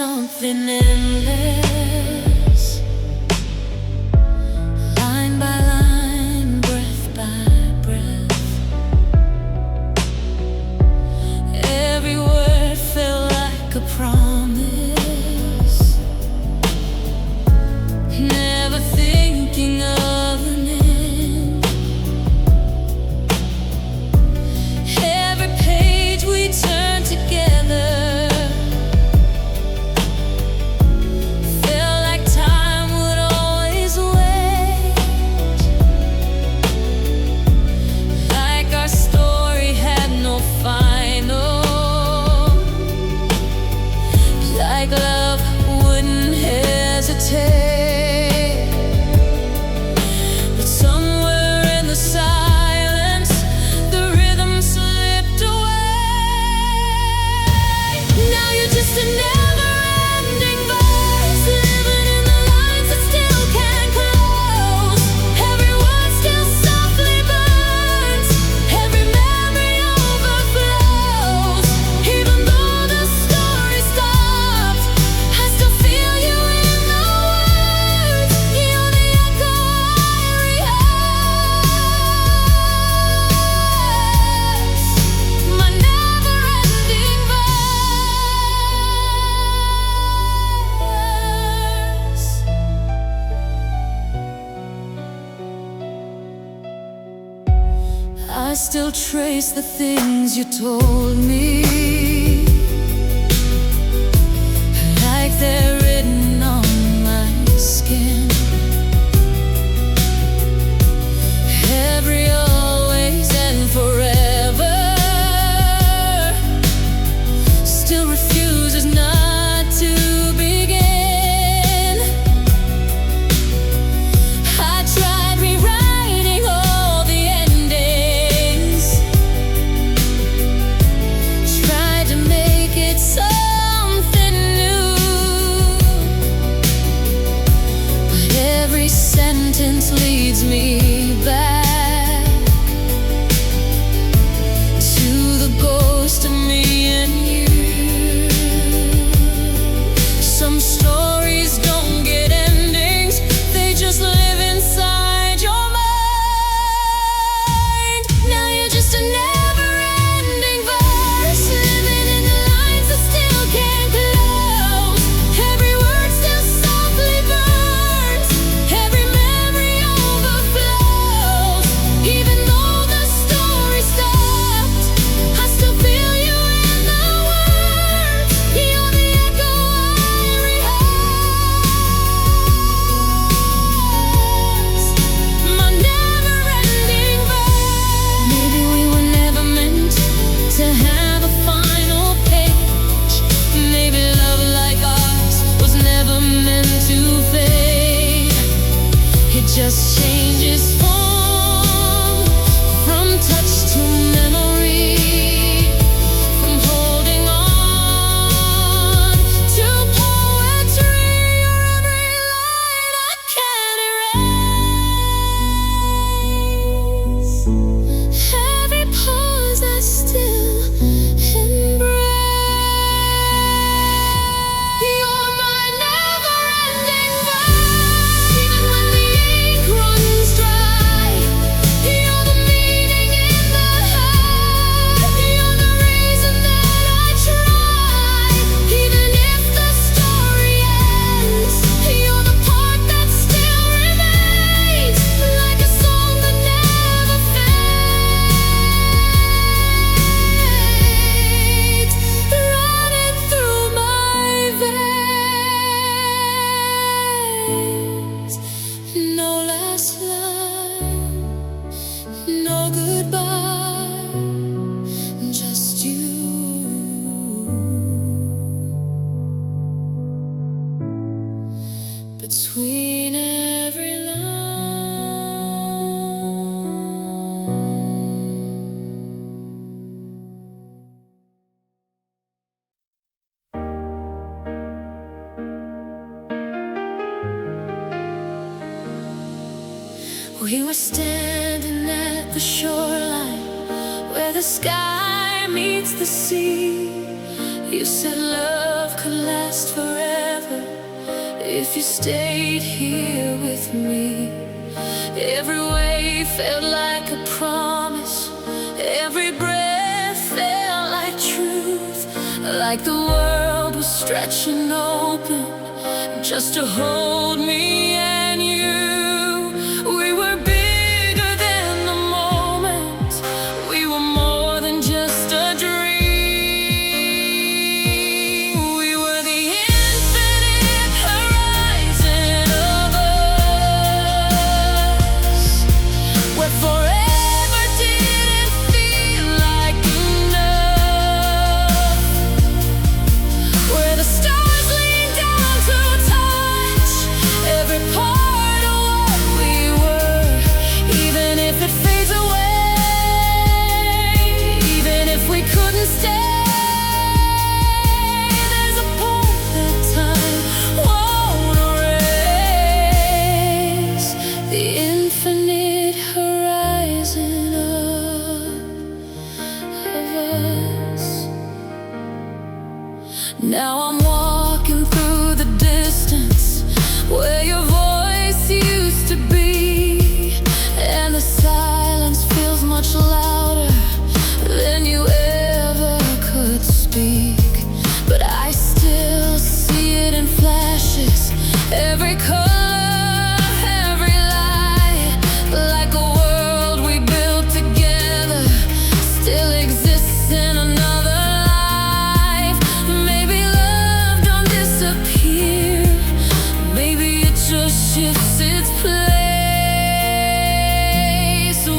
something endless, line by line, breath by breath. Every word felt like a promise, never thinking of an end. Every page we turned together but somewhere in the silence, the rhythm slipped away. Now you're just a never-ending verse, living in the lines that still can't close. Every word still softly burns, every memory overflows. Even though the story stopped, I still feel you in the words. You're the echo I rehearse, my never-ending verse. I still trace the things you told me, like they're written on my skin. Every always and forever still refuses not to begin. I tried rewriting all the endings, tried to make it something new, but every sentence leads me back to the ghost of me and you. Some stories don't get endings, they just live inside your mind. Now you're just a never-ending verse, living in the lines that still can't close. Every word still softly burns, every memory overflows. Even though the story stopped, I still feel you in the words. You're the echo I rehearse, my never-ending verse. Maybe we were never meant to have a final page. Maybe love like ours was never meant to fade. It just changes form, from touch to memory, from holding on to poetry. You're every line I can't erase, every pause I still embrace. You're my never-ending verse, even when the ink runs dry. You're the meaning in the heart, you're the reason that I try. Even if the story ends, you're the part that still remains, like a song that never fades, running through my veins. No last line, no goodbye, just you. Between every line. We were standing at the shoreline, where the sky meets the sea. You said love could last last forever if you stayed here with me. Every wave felt like a promise, every breath felt like truth, like the world was stretching open just to hold me and you. We were bigger than the moment, we were more than just a dream. We were the infinite horizon of us, where forever didn't feel like enough, where the stars lean down to touch every part of what we were, even if it fades away, even if we couldn't stay. There's a point that time won't erase, the infinite horizon of us. Now I'm walking through the distance where your voice used to be, and the silence feels much louder than you ever could speak. But I still see it in flashes, every color, every light, like a world we built together still exists in another life. Maybe love don't disappear, maybe it just shifts its place.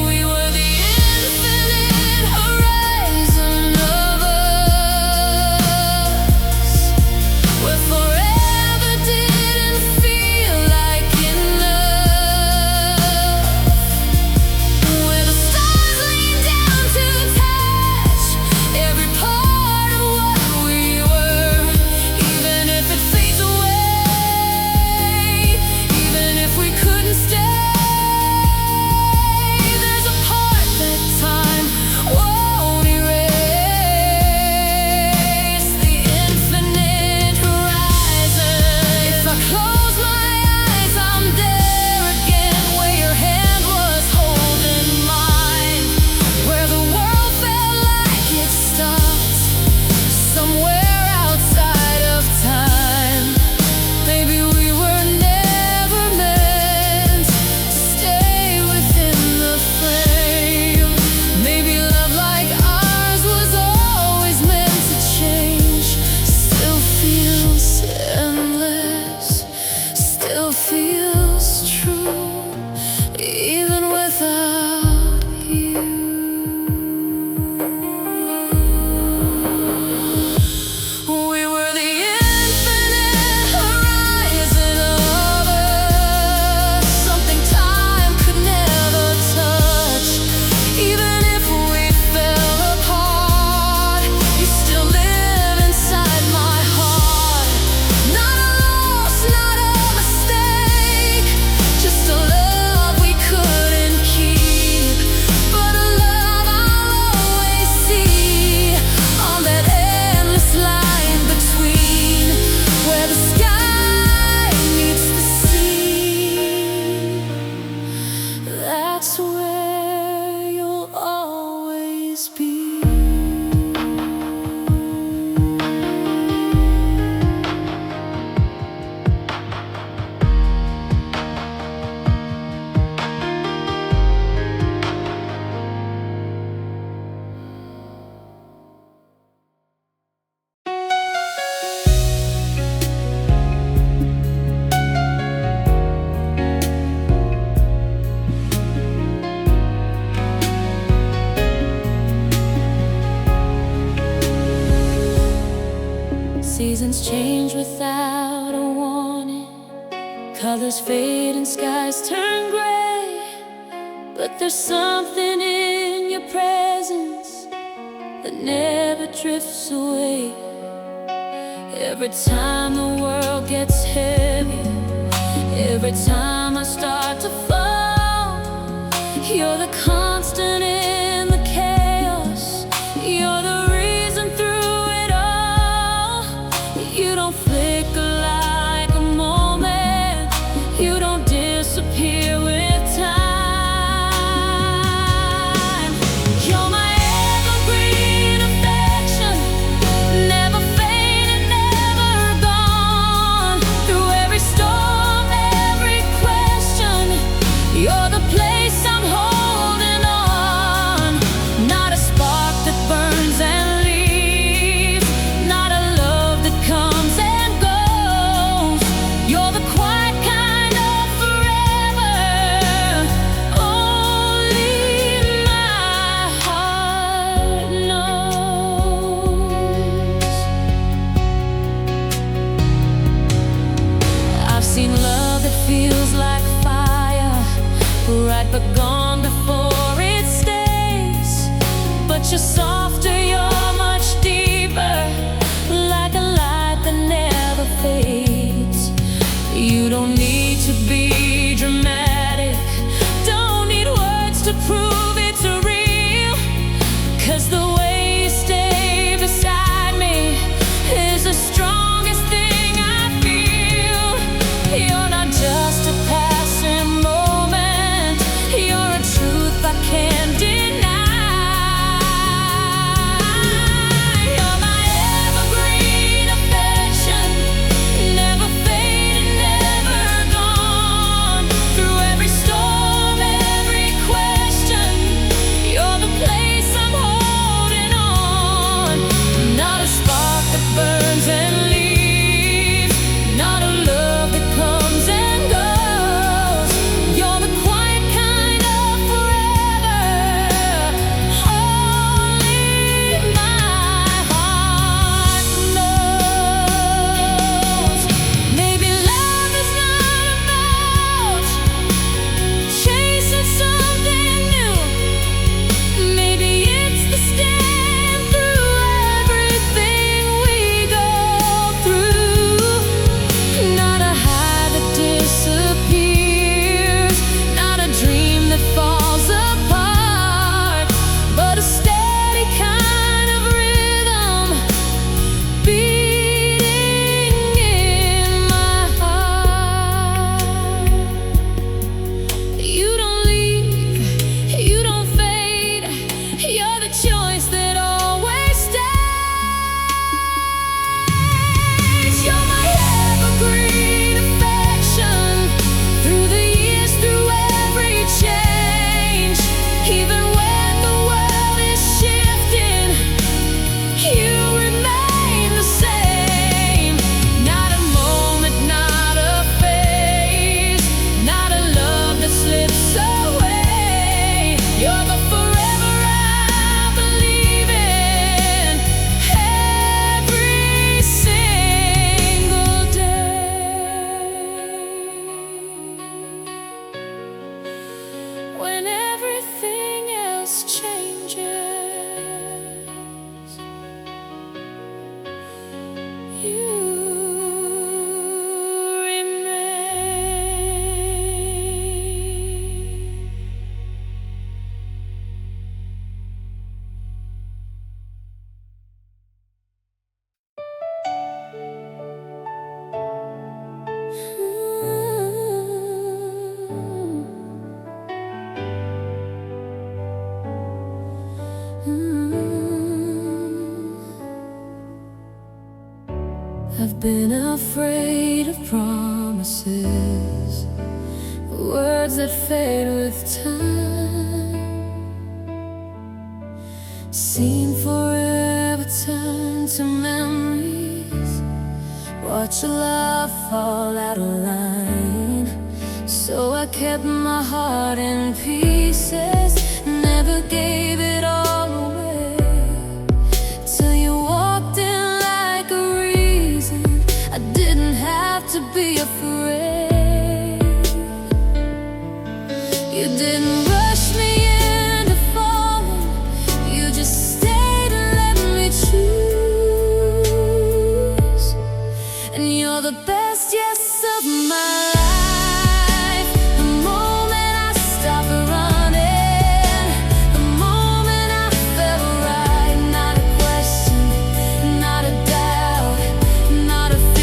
We were the infinite horizon of us, where forever didn't feel like enough, where the stars lean down to touch every part of what we were, even if it fades away, even if we couldn't stay. There's a part that time won't erase, the infinite horizon. If I close my eyes, I'm there again, where your hand was holding mine, where the world felt like it stopped somewhere outside of time. Maybe we were never meant to stay within the frame. Maybe love like ours was always meant to change. Still feels endless, still feels true, even without you. We were the infinite horizon of us, something time could never touch. Even if we fell apart, you still live inside my heart. Not a loss, not a mistake, just a love we couldn't keep, but a love I'll always see on that endless line between where the sky meets the sea. That's where you'll always be. Seasons change without a warning, colors fade and skies turn gray, but there's something in your presence that never drifts away. Every time the world gets heavier, every time I start to fall, you're the constant in the chaos, you're the reason through it all. You don't don't flicker like a moment. You don't disappear with time. You're my evergreen affection, never fading, never gone. Through every storm, every question, you're the place I'm holding on. Not a spark that burns and leaves, not a love that comes and goes. You're the quiet kind of forever, only my heart knows. I've seen love that feels like fire, right but gone before it stays. But you're softer, you're much deeper, like a light that never fades. You don't need to be dramatic, don't need words to prove it's real. 'Cause the way you stay beside me is the strongest thing I feel. You're not just a passing moment, you're a truth I can't deny. You're my evergreen affection, never fading, never gone. Through every storm, every question, you're the place I'm holding on. Not a spark that burns and leaves, not a love that comes and goes. You're the quiet kind of forever, only my heart knows. Maybe love is not about chasing something new. Maybe it's the stand through everything we go through. Not a high that disappears, not a dream that falls apart, but a steady kind of rhythm beating in my heart. You don't leave, you don't fade, you're the choice that always stays. You're my evergreen affection, through the years, through every change. Even when the world is shifting, you remain the same. Not a moment, not a phase, not a love that slips away. You're the forever I believe in, every single day. When everything else changes, you remain. I've been afraid of promises, words that fade with time. Seen forever turn to memories, watch your love fall out of line. So I kept my heart in pieces, never gave it all away, till you walked in like a reason I didn't have to be afraid. You didn't rush me into falling, you just stayed and let me choose. And you're the best yes of my life. The moment I stopped running, the moment I felt right. Not a question, not a doubt, not a fear.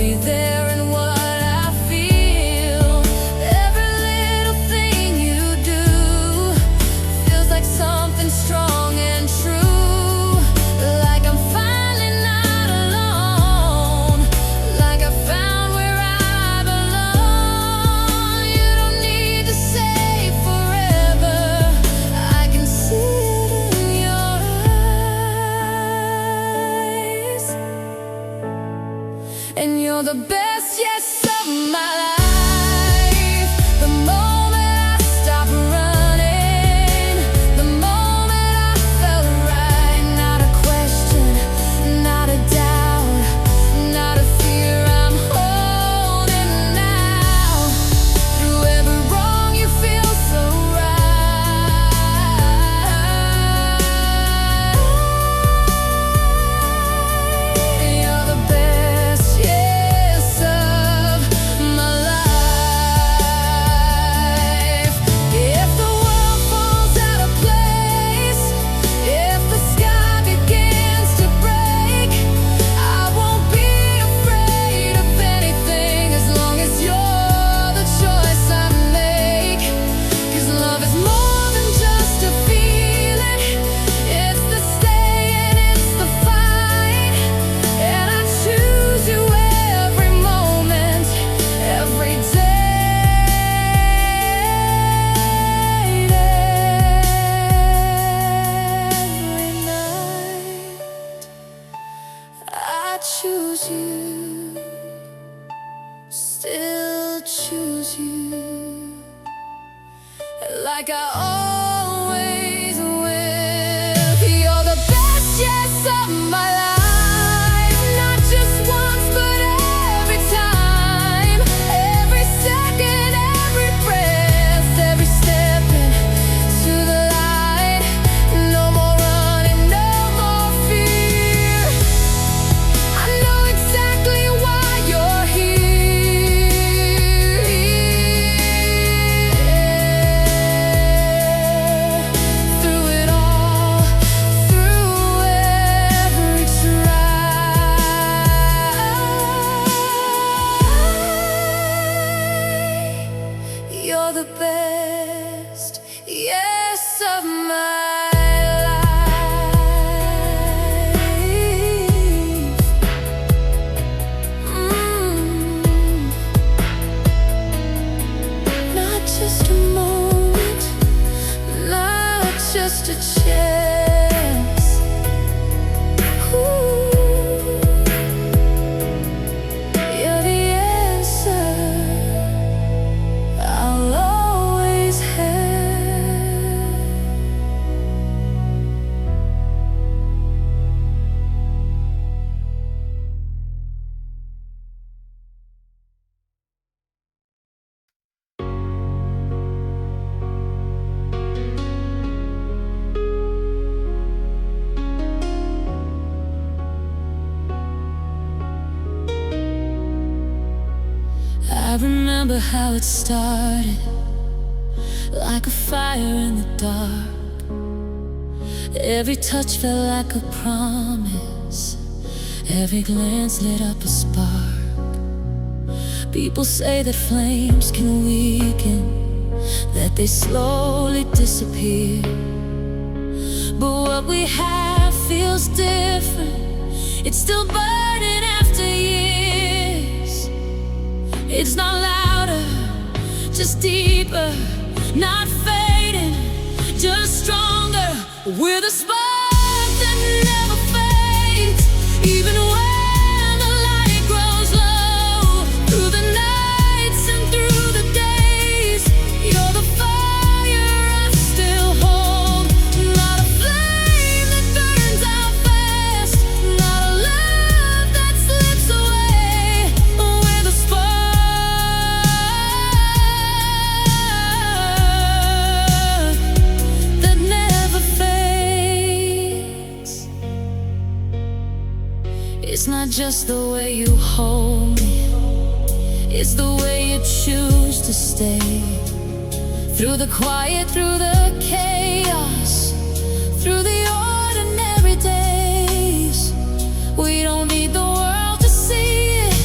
be there in what I feel. Every little thing you do feels like something strong and true. Like I'm finally not alone. Like I found where I belong. You don't need to say forever. I can see it in your eyes. And you're the best yes of my life. The moment I stopped running, the moment I felt right. Not a question, not a doubt, not a fear I'm holding now. Through every wrong you feel so right. You're the best yes of my life. If the world falls out of place, if the sky begins to break, I won't be afraid of anything as long as you're the choice I make. 'Cause love is more than just a feeling. It's the stay and it's the fight. And I choose you every moment, every day, every night. I choose you, still choose you, like I always will. You're the best yes of my life. Not just once, but every time. Every second, every breath, every step into the light. No more running, no more fear. I know exactly why you're here. Through it all, through every try. You're the best yes of my life. Not just a moment, not just a chance. Ooh, you're the answer I'll always have. I remember how it started, like a fire in the dark. Every touch felt like a promise, every glance lit up a spark. People say that flames can weaken, that they slowly disappear. But what we have feels different. It's still burning after years. It's not louder, just deeper, not fading, just stronger. With a spark that never fades, even when the light grows low. Through the nights and through the days, you're the fire I still hold. Not a flame that burns out fast, not a love that slips away. With a spark that never fades. It's not just the way you hold me, it's the way you choose to stay. Through the quiet, through the chaos, through the ordinary days. We don't need the world to see it,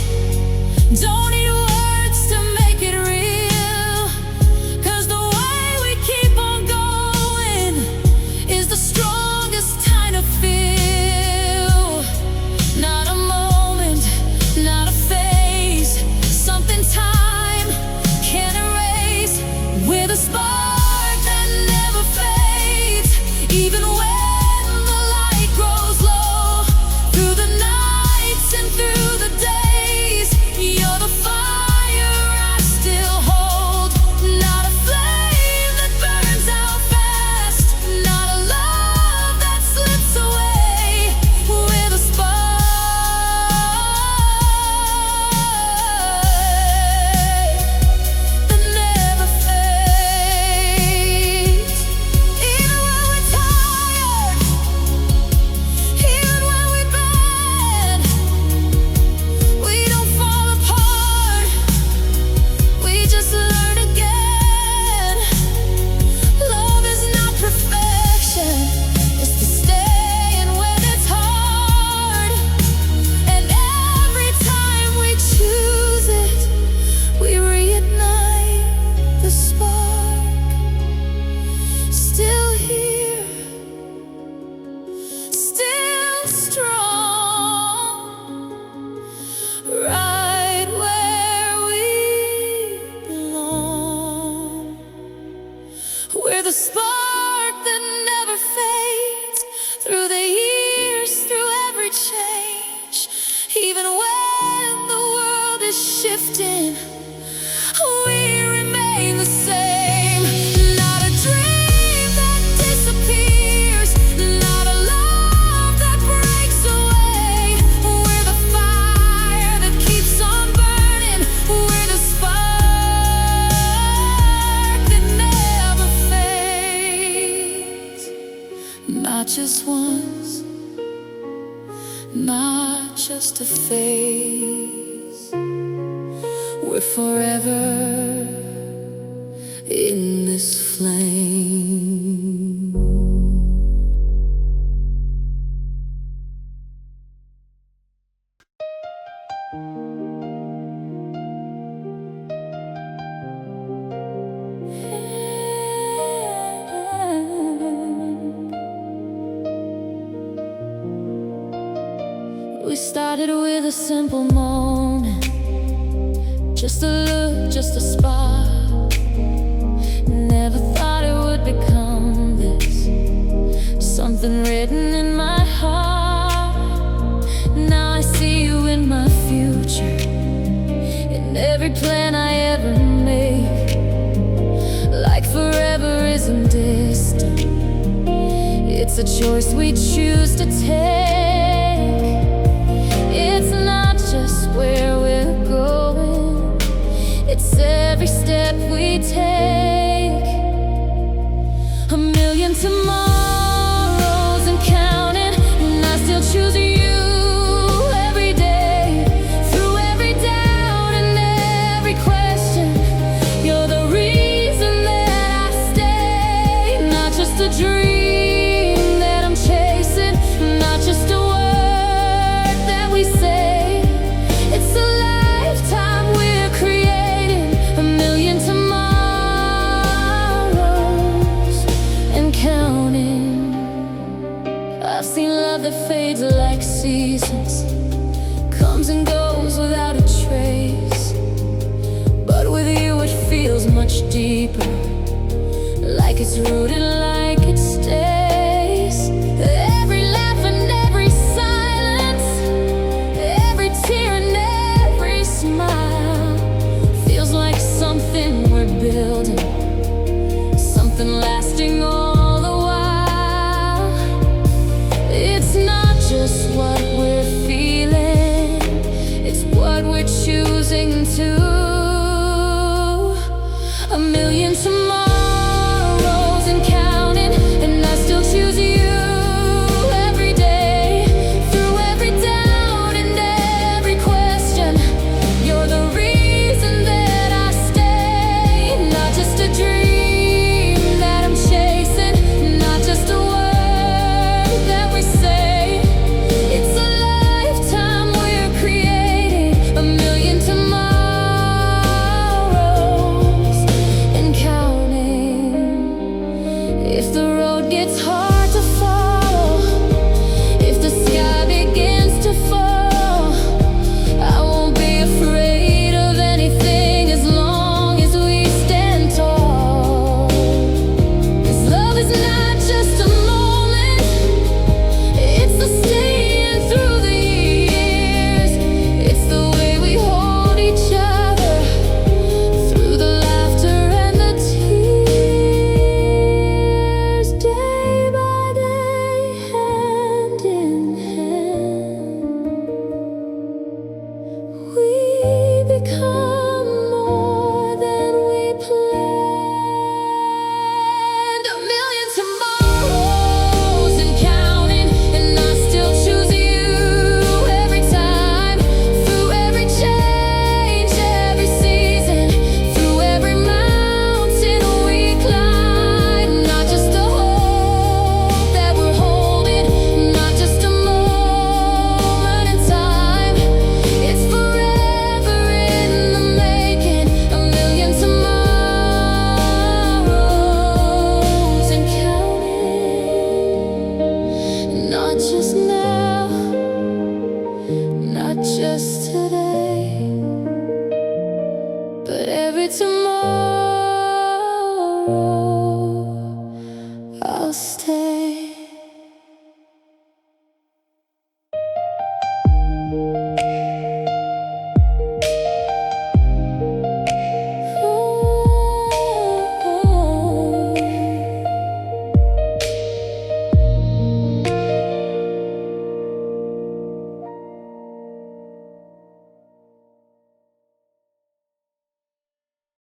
spark that never fades. Through the years, through every change, even when the world is shifting, we remain the same. Not a dream that disappears, not a love that breaks away. We're the fire that keeps on burning. We're the spark that never fades. Not just once, not just a phase. We're forever in this flame. We started with a simple moment, just a look, just a spark. Never thought it would become this, something written in my heart. Now I see you in my future, in every plan I ever make. Like forever isn't distant, it's a choice we choose to take. It's not just where we're going, it's every step we take. A million tomorrows and counting, and I still choose you every day. Through every doubt and every question, you're the reason that I stay. Not just a dream that I'm chasing, not just a word that we say. It's a lifetime we're creating, a million tomorrows and counting. I've seen love that fades like seasons, comes and goes without a trace. But with you it feels much deeper, like it's rooted, like it stays. Every laugh and every silence, every tear and every smile feels like something we're building, something lasting all the while. It's not just what we're feeling, it's what we're choosing to. A million tomorrows